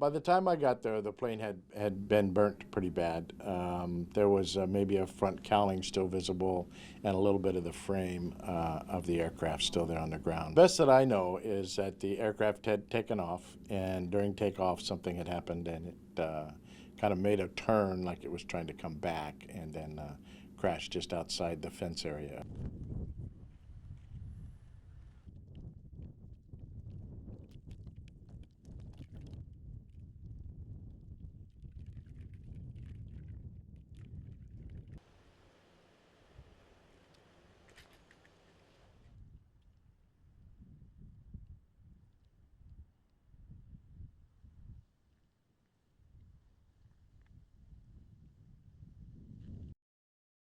By the time I got there, the plane had been burnt pretty bad. There was maybe a front cowling still visible and a little bit of the frame of the aircraft still there on the ground. Best that I know is that the aircraft had taken off, and during takeoff something had happened, and it kind of made a turn like it was trying to come back, and then crashed just outside the fence area.